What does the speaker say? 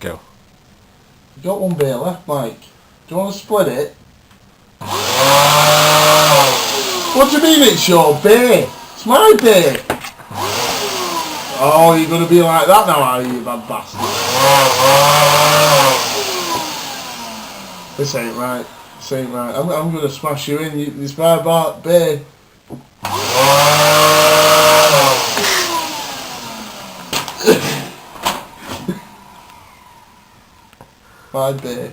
Go. You got one beer left, Mike. Do you want to split it? What do you mean it's your beer? It's my beer. Oh, you're going to be like that now, are you bad bastard? This ain't right. This ain't right. I'm going to smash you in. It's my beer. My beer.